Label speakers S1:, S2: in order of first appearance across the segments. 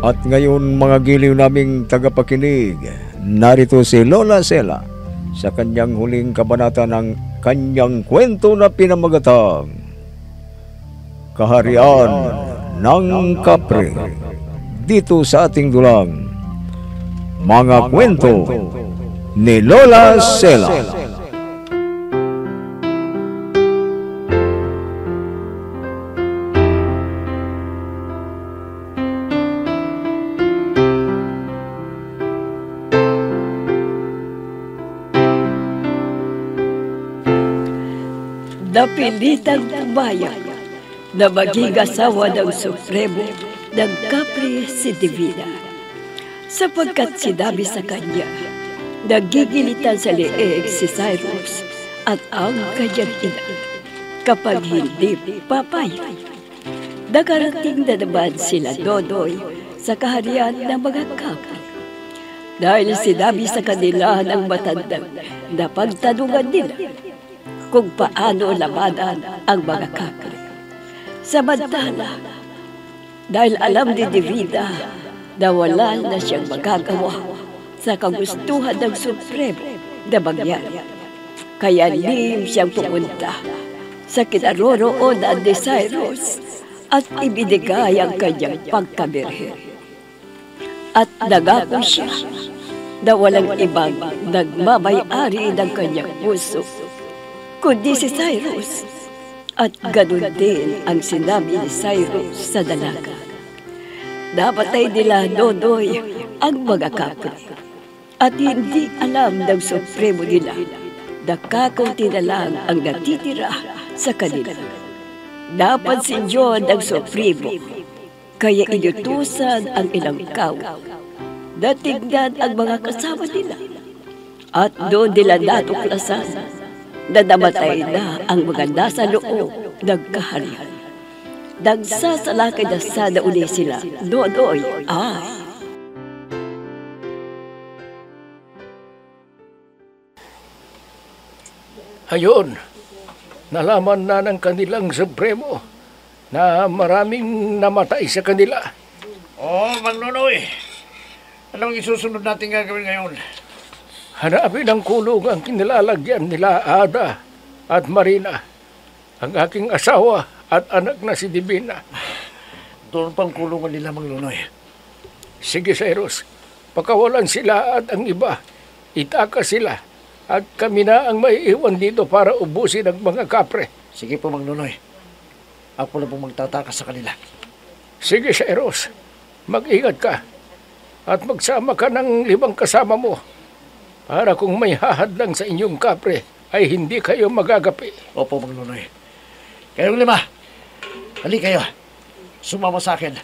S1: At ngayon mga giliw naming tagapakinig, narito si Lola Sela sa kanyang huling kabanata ng kanyang kwento na pinamagatang Kaharian ng Kapre, dito sa ating dulang Mga Kwento ni Lola Sela.
S2: Napilitang pumayag na maging asawa ng Supremo ng Kapre si Divina, sapagkat sinabi sa kanya nagigilitan sa leeg si Cyrus at ang kanyang ina kapag hindi papayag. Nakarating na naman sila Nonoy sa kaharian ng mga Kapre dahil sinabi sa kanila ng matandang na pagtanungan nila kung paano labanan ang mga Kapre. Samantala, dahil alam ni Divina na wala na siyang magagawa sa kagustuhan ng Supremo na mangyari, kaya lihim siyang pumunta sa kinaroroonan ni Cyrus at ibinigay ang kanyang pagkabirhen. At nangako siya na walang ibang nagmamay-ari ng kanyang puso kundi si Cyrus. At ganun din ang sinabi ni Cyrus sa dalaga. Napatay nila Nonoy ang mga Kapre at hindi alam ng Supremo nila na kakaunti na lang ang natitira sa kanila. Napansin yun ng Supremo, kaya inutusan ang ilang kawa na tignan ang mga kasama nila. At doon nila natuklasan na namatay na ang mga nasa loob ng kaharian. Nagsasalakay na sana uli sila, Nonoy ay.
S3: Ayon, nalaman na ng kanilang Supremo na maraming namatay sa kanila.
S4: Mang Nonoy, anong isusunod natin gagawin ngayon?
S3: Hanapin ang kulong ang kinilalagyan nila Ada at Marina, ang aking asawa at anak na si Divina.
S4: Doon pang kulungan nila, Mang Nonoy.
S3: Sige, Cyrus, pakawalan sila at ang iba, itakas sila at kami na ang maiiwan dito para ubusin ang mga Kapre.
S4: Sige po, Mang Nonoy. Ako na pong magtatakas sa kanila.
S3: Sige, Cyrus, mag-ingat ka at magsama ka ng 5 kasama mo para kung may hahadlang sa inyong Kapre ay hindi kayo magagapi.
S4: Opo, Mang Nonoy. Kayong 5, hali kayo. Sumama sa akin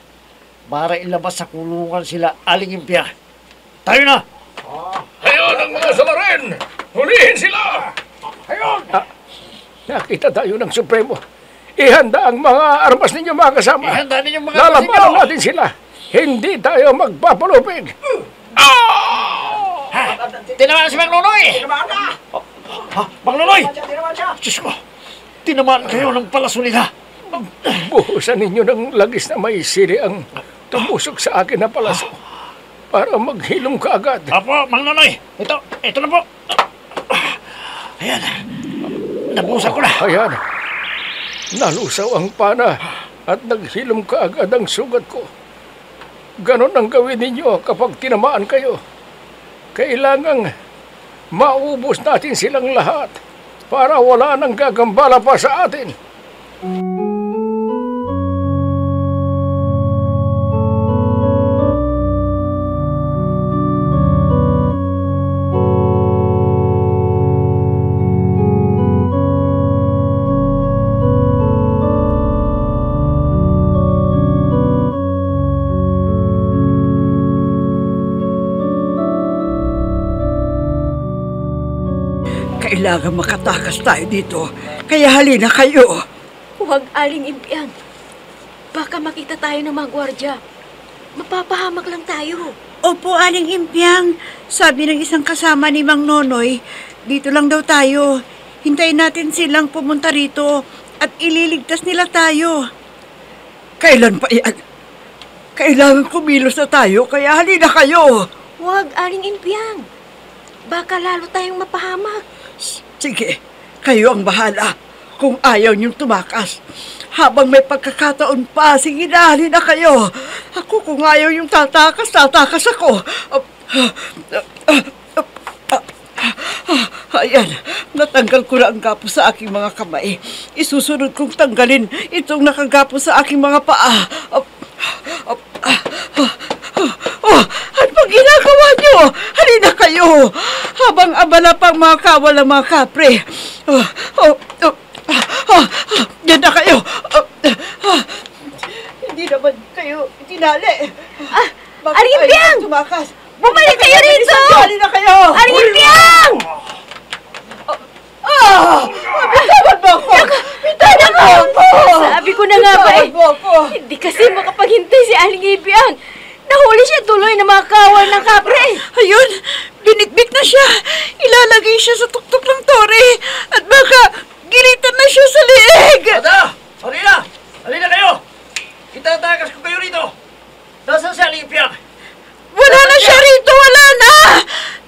S4: para ilabas sa kulungan sila Aling Impia. Tayo na!
S3: Hayon ang mga salarin! Hulihin sila!
S4: Hayon!
S3: Nakita tayo ng Supremo. Ihanda ang mga armas ninyo, mga kasama.
S4: Ihanda ninyo mga armas ninyo!
S3: Lalabanan natin sila. Hindi tayo magpapalupig.
S4: Tinamaan si Mang Nonoy! Mang Nonoy! Diyos ko! Tinamaan kayo ng palaso nila!
S3: Buhusan ninyo ng lagis na may sili ang tumusok sa akin na palaso para maghilom ka agad.
S4: Apo, Mang Nonoy! Ito na po! Ayan, nabuhusan ko na.
S3: Ayan, nalusaw ang pana at naghilom ka agad ang sugat ko. Ganon ang gawin ninyo kapag tinamaan kayo. Kailangang maubos natin silang lahat para wala nang gagambala pa sa atin.
S5: Kailangan makatakas tayo dito. Kaya halina kayo.
S6: Huwag, Aling Impian. Baka makita tayo ng mga gwardya. Mapapahamak lang tayo.
S5: Opo, Aling Impiang. Sabi ng isang kasama ni Mang Nonoy, dito lang daw tayo. Hintayin natin silang pumunta rito at ililigtas nila tayo. Kailan pa yan? Kailangan kumilos na tayo, kaya halina kayo.
S6: Huwag, Aling Impyang. Baka lalo tayong mapahamak.
S5: Sige, kayo ang bahala. Kung ayaw niyong tumakas. Habang may pagkakataon pa, sige na, halina kayo. Ako kung ayaw niyong tatakas ako. Ayan, natanggal ko na ang gapos sa aking mga kamay. Isusunod kong tanggalin itong nakagapos sa aking mga paa. Ano bang ginagawa niyo? Halina kayo! Habang abala pang mga kawal ng mga kapre. Yan na kayo! Hindi naman kayo tinali.
S6: Aling Impyang!
S5: Tumakas.
S6: Bumalik kayo rito!
S5: Halina kayo!
S6: Aling Impyang!
S5: Bitawan mo ako! Bitawan mo ako!
S6: Sabi ko na nga ba eh.
S5: Bitawan mo ako!
S6: Hindi kasi makapaghintay si Aling Impyang. Nahuli siya tuloy ng mga kawal ng kapre.
S5: Ayun, binitbit na siya. Ilalagay siya sa tuktok ng tore. At baka gilitan na siya sa liig.
S4: Ada! Halina! Halina kayo! Itatakas ko kayo rito! Nasaan si Aling Impyang?
S5: Wala na siya rito, wala na!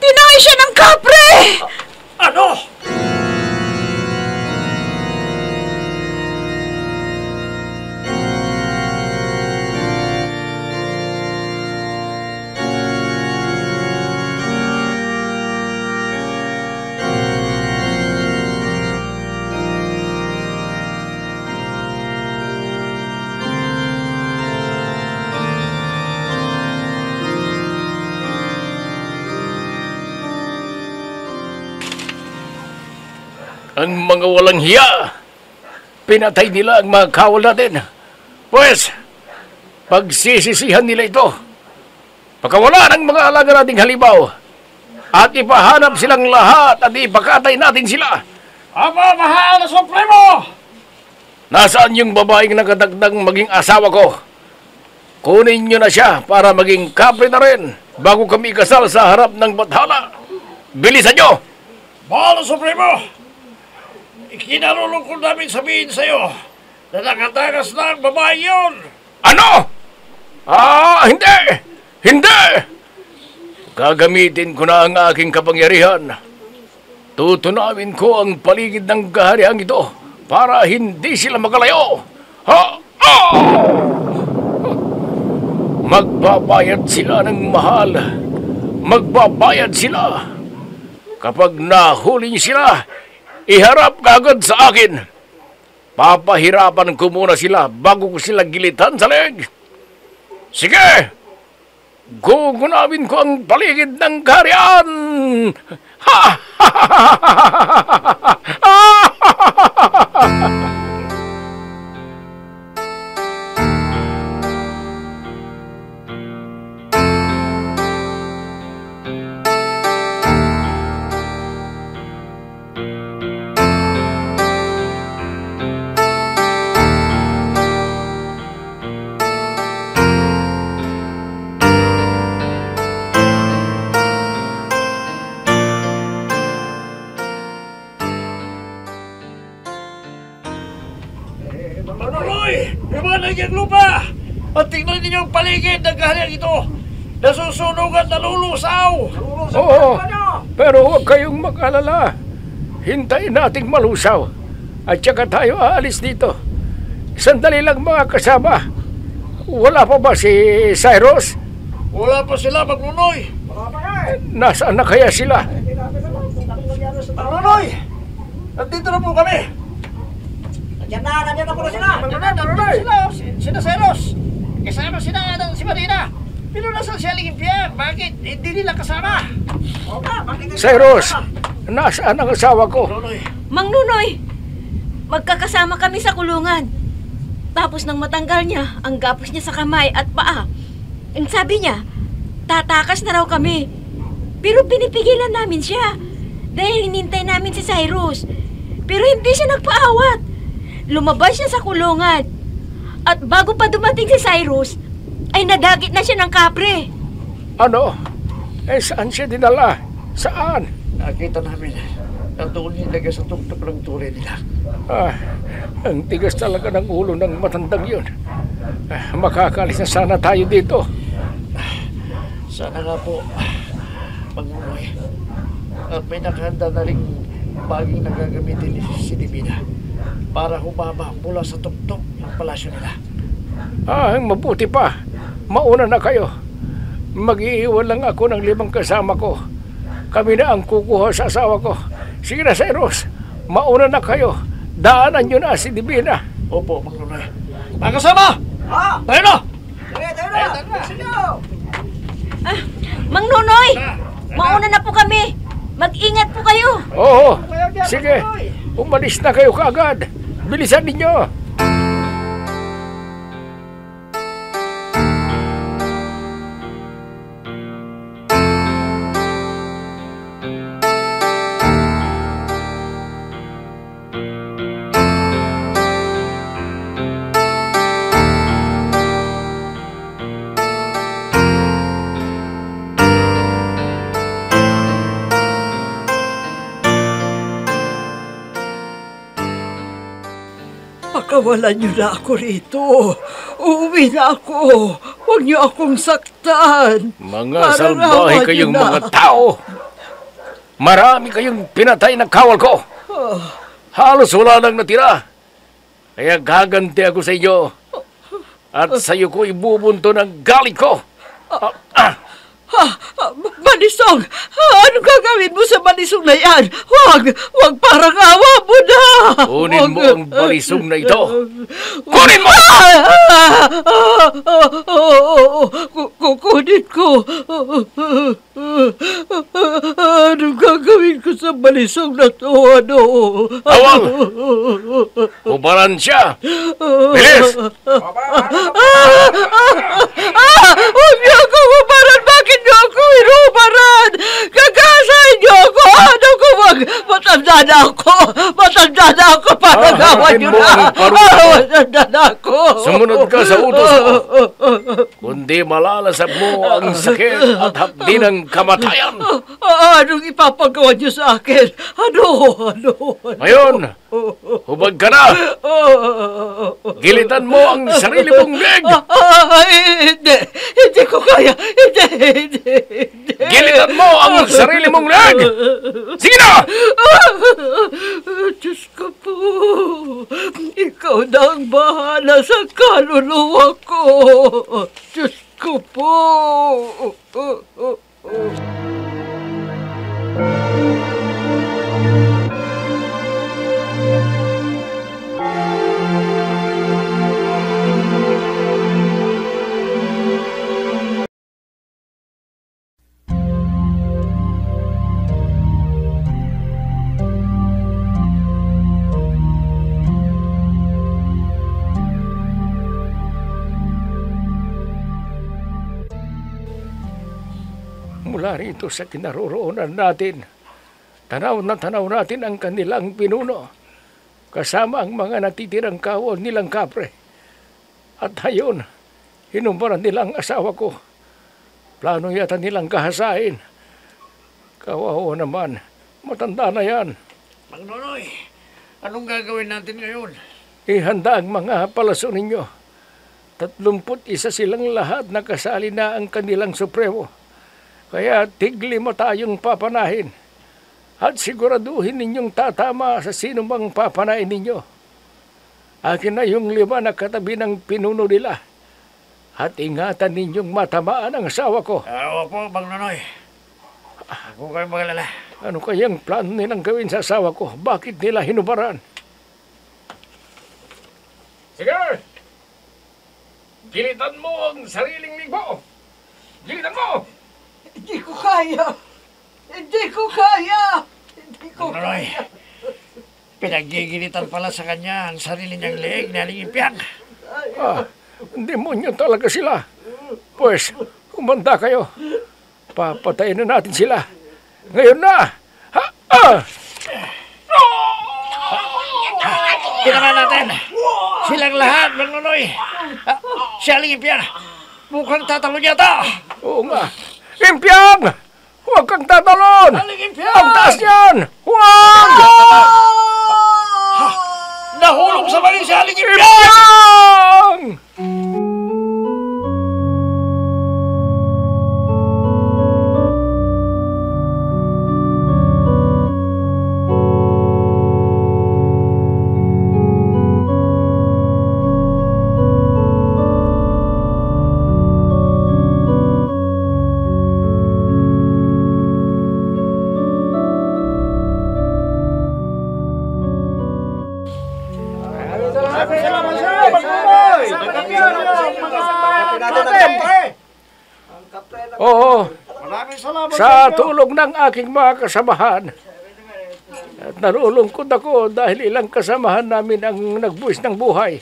S5: Tinangay siya ng kapre!
S4: Ano?
S3: Ang mga walang hiya, pinatay nila ang mga kawal natin. Pues, pagsisisihan nila ito. Pagkawala ng mga alaga nating halimaw, at ipahanap silang lahat at ipakatay natin sila.
S4: Ama, mahal na Supremo!
S3: Nasaan yung babaeng nakadagdag maging asawa ko? Kunin nyo na siya para maging kapre na rin bago kami kasal sa harap ng bathala. Bilisan nyo!
S4: Mahal na Supremo! Ikinalulong ko namin sabihin sa'yo na nakatakas na ang babae yun!
S3: Ano? Hindi! Hindi! Gagamitin ko na ang aking kapangyarihan. Tutunawin ko ang paligid ng kahariang ito para hindi sila magalayo. Magbabayad sila ng mahal. Magbabayad sila. Kapag nahuli niyo sila, iharap kagad sa akin. Papahirapan ko muna sila bago ko sila gilitan sa leeg. Sige! Gugunawin ko ang paligid ng kaharian!
S4: Manuloy! Iwanag yung lupa! At tingnan ninyo ang paligid ng kahariang ito! Nasusunog at nalulusaw!
S3: Oo, pero huwag kayong mag-alala. Hintayin nating malusaw. At saka tayo aalis dito. Sandali lang mga kasama. Wala pa ba si Cyrus?
S4: Wala pa sila, Magnunoy!
S3: Nasaan na kaya sila?
S4: Magnunoy! Nandito na po kami! Nandiyan na po na sila! Magnunoy! Sina Cyrus! Kasama sila si Marina! Pero nasaan si Aling Impyang? Bakit hindi nila kasama?
S3: Cyrus, nasaan ang asawa ko?
S6: Mang Nunoy, magkakasama kami sa kulungan. Tapos nang matanggal niya ang gapos niya sa kamay at paa, ang sabi niya, tatakas na raw kami. Pero pinipigilan namin siya dahil hinintay namin si Cyrus. Pero hindi siya nagpaawat. Lumabas siya sa kulungan. At bago pa dumating si Cyrus, ay nadagit na siya ng kapre.
S3: Ano? Saan siya dinala? Saan?
S4: Nakita namin. Nandoon nilagay sa tuktok ng tulay nila.
S3: Ang tigas talaga ng ulo ng matandang yun. Makakalis na sana tayo dito.
S4: Sana nga po, Panginoy. At may nakahanda na rin baging nagagamitin ni si Divina para humaba mula sa tuktok ng palasyo nila.
S3: Mabuti pa. Mauna na kayo. Mag-iiwan lang ako ng 5 kasama ko. Kami na ang kukuha sa asawa ko. Sige na, Cyrus. Mauna na kayo. Daanan nyo na si Divina.
S4: Opo, Panginoy. Mga kasama! Tayo na!
S6: Mang Nonoy! Mauna na po kami! Mag-ingat po kayo!
S3: Oo, sige. Umalis na kayo kaagad. Bilisan ninyo.
S5: Pakawalan niyo na ako rito. Uuwi na ako. Huwag niyo akong saktan.
S3: Mga salbahe kayong mga tao. Marami kayong pinatay na kawal ko. Halos wala lang natira. Kaya gaganti ako sa inyo. At sa iyo ko ibubunto ng galit ko.
S5: Manisong! Anong gagawin mo sa manisong na yan? Huwag parang awa mo na!
S3: Kunin mo ang balisong na ito! Kunin mo!
S5: Kukunin ko! Anong gagawin ko sa balisong na to?
S3: Awal! Hubaran siya! Bilis!
S5: Huwag niyo ako hubaran! Bakit niyo ako inubaran? Gagasahin niyo ako! Ano ko? Matanda na ako! Matanda na ako! Parang gawan niyo na! Matanda na ako!
S3: Sumunod ka sa utos ko! Kundi malalasap mo ang sakit at hapdi ng kamatayan!
S5: Anong ipapagawa niyo sa akin? Ano?
S3: Ngayon, hubag ka na! Gilitan mo ang sarili mong leg!
S5: Hindi ko kaya! Hindi!
S3: Gilitan mo ang sarili mong leg! Sige na!
S5: Diyos ko po, ikaw na ang bahala sa kaluluwa ko. Diyos ko po.
S3: Mula rito sa kinaroroonan natin, tanaw natin ang kanilang pinuno, kasama ang mga natitirang kawal nilang kapre. At hayon, hinumparan nila ang asawa ko. Plano yata nilang kahasain. Kawawa naman, matanda na yan.
S4: Mang Nonoy, anong gagawin natin ngayon?
S3: Ihanda ang mga palaso ninyo. 31 silang lahat na kasali na ang kanilang supremo. Kaya tig-5 tayong papanahin. At siguraduhin ninyong tatama sa sino mang papanahin ninyo. Akin na yung 5 na katabi ng pinuno nila. At ingatan ninyong matamaan ang asawa ko.
S4: Opo, Mang Nonoy. Ako kayo magalala.
S3: Ano kayang plano nilang gawin sa asawa ko? Bakit nila hinubaran? Sige! Gilitan mo ang sariling linggo! Gilitan mo!
S5: Hindi ko kaya! Hindi ko kaya!
S4: Mang Nonoy, pinaggigilitan pala sa kanya ang sarili niyang leeg na lingimpiang.
S3: Demonyo talaga sila. Pues, humanda kayo. Papatayin na natin sila. Ngayon na!
S4: Tinaman natin! Silang lahat, Mang Nonoy! Siya lingimpiang! Mukhang tatalon yata!
S3: Oo nga. Impiang! Huwag kang tatalon! Ang taas niyan! Huwag!
S4: Nahulog sa bali si Aling Impiang!
S3: Impiang! Oo,
S4: Maraming salamat
S3: sa
S4: inyo.
S3: tulong ng aking mga kasamahan. At nalulungkot ako dahil ilang kasamahan namin ang nagbuwis ng buhay.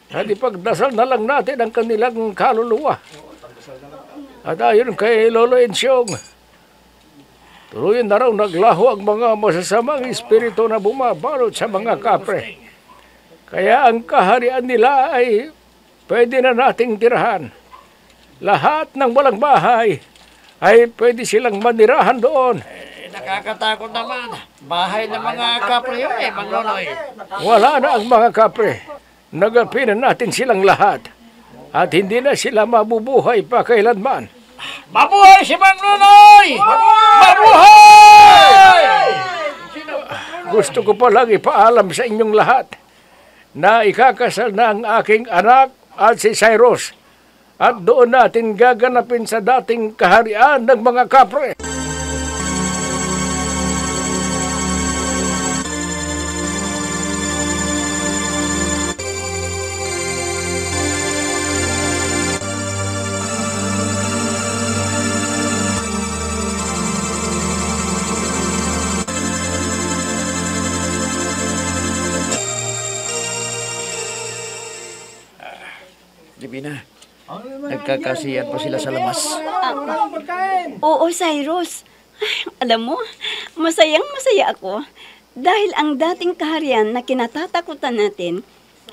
S3: At ipagdasal na lang natin ang kanilang kaluluwa. At ayon kay Lolo Ensyong, tuloy na raw naglaho ang mga masasamang espiritu na bumabalot sa mga kapre. Kaya ang kaharian nila ay pwede na nating tirahan. Lahat ng walang bahay ay pwede silang manirahan doon.
S4: Nakakatakot naman. Bahay ng mga kapre yun Mang Nonoy.
S3: Wala na ang mga kapre. Nagapinan natin silang lahat. At hindi na sila mabubuhay pa kailanman.
S4: Mabuhay si Mang Nonoy! Mabuhay!
S3: Gusto ko palang ipaalam sa inyong lahat na ikakasal na ang aking anak at si Cyrus. At doon natin gaganapin sa dating kaharian ng mga kapre.
S4: Divina, nagkakasiyan pa sila sa labas.
S2: Oo, Cyrus. Ay, alam mo, masayang-masaya ako dahil ang dating kaharian na kinatatakutan natin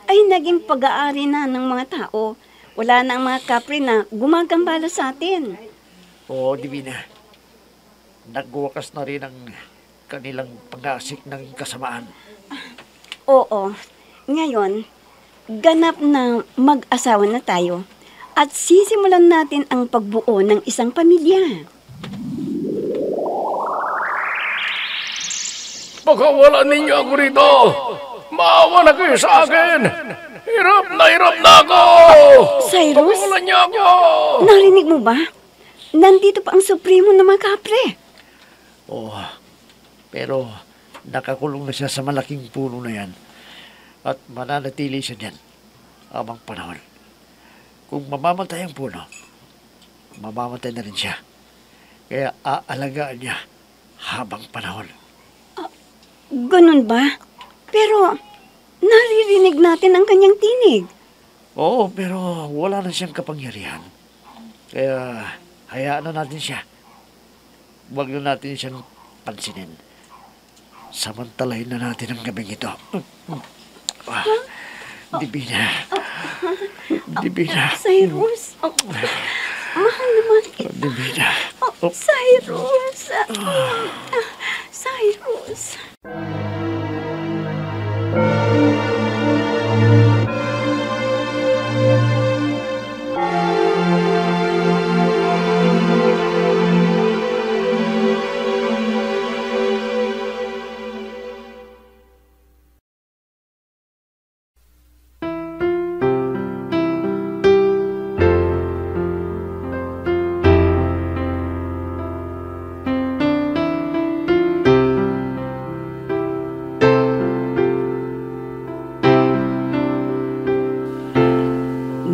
S2: ay naging pag-aari na ng mga tao. Wala na ang mga kapre na gumagambala sa atin.
S4: Oo, Divina. Nagwakas na rin ang kanilang pag-asik ng kasamaan.
S2: Oo, ngayon, ganap na mag-asawa na tayo at sisimulan natin ang pagbuo ng isang pamilya.
S3: Pagkawalan ninyo ako rito, maawa na kayo sa akin. Hirap na ako.
S2: Cyrus,
S3: Pagkawalan niyo ako.
S2: narinig mo ba? Nandito pa ang supremo ng mga kapre.
S4: Oo, pero nakakulong na siya sa malaking puno na yan. At mananatili siya diyan habang panahon. Kung mamamatay ang puno, mamamatay na rin siya. Kaya aalagaan niya habang panahon.
S2: Ganun ba? Pero naririnig natin ang kanyang tinig.
S4: Oo, pero wala na siyang kapangyarihan. Kaya hayaan na natin siya. Huwag na natin siyang pansinin. Samantalahin na natin ang gabing ito. Divina. Divina.
S2: Cyrus, mahal naman kita.
S4: Divina.
S2: Cyrus. Cyrus.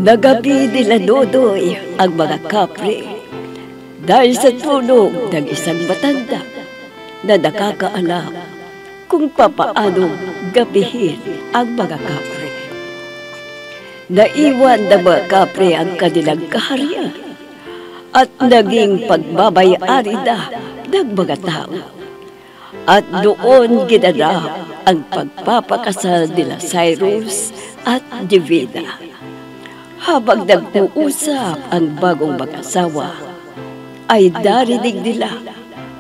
S2: Nagabi nila Dodoy ang mga kapre dahil sa tulong ng isang matanda na nakakaalam kung papaano gabihin ang mga kapre. Naiwan ng mga kapre ang kanilang kaharian at naging pagbabayari na ng mga tao. At doon ginanap ang pagpapakasal nila Cyrus at Divina. Habang nag-uusap ang bagong mag-asawa, ay darinig nila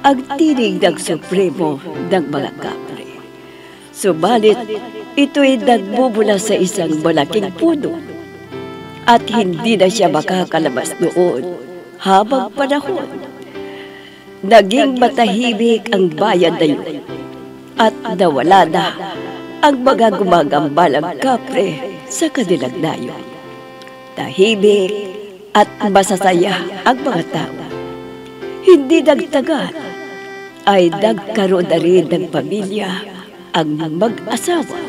S2: ang tinig ng supremo ng mga kapre. Subalit, ito'y nagbubula sa isang malaking puno at hindi na siya makakalabas doon habang panahon. Naging matahimik ang bayan na yun at nawala na ang mga gumagambalang kapre sa kanilang dayon. Tahimik at masasaya ang mga tao. Hindi nagtagal ay nagkaroon na rin ng pamilya ang mag-asawa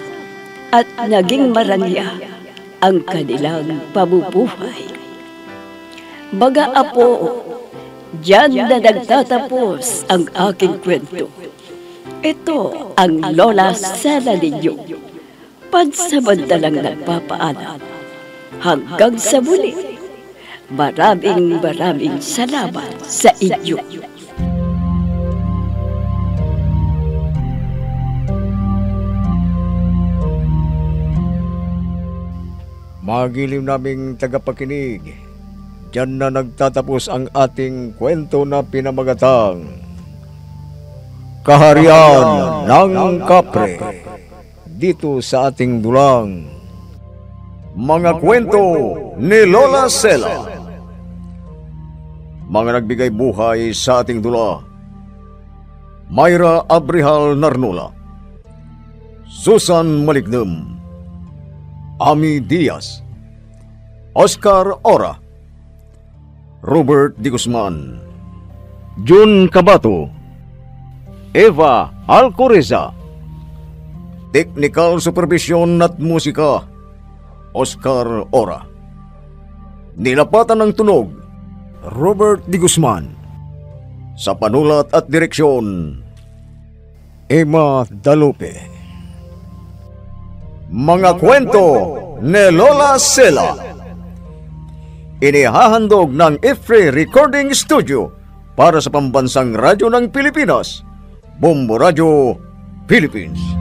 S2: at naging marangya ang kanilang pabubuhay. Baga apo, diyan na nagtatapos ang aking kwento. Ito ang Lola Sela ninyo. Pansamantalang nagpapaalam. Hanggang sa muli, maraming salamat sa inyo.
S1: Magilim naming tagapakinig, diyan na nagtatapos ang ating kwento na pinamagatang Kaharian ng Kapre, dito sa ating dulang Mga Kwento ni Lola Sela. Mga nagbigay buhay sa ating dula: Mayra Abrihal Narnula, Susan Malignem, Ami Diaz, Oscar Ora, Robert D. Guzman, Jun Cabato, Eva Alcoreza. Technical Supervision at Musika, Oscar Ora. Nilapatan ng tunog, Robert D. Guzman. Sa panulat at direksyon, Emma Dalupe. Mga Kwento ni Lola Sela. Inihahandog ng IFRE Recording Studio para sa Pambansang Radyo ng Pilipinas, Bombo Radio, Philippines.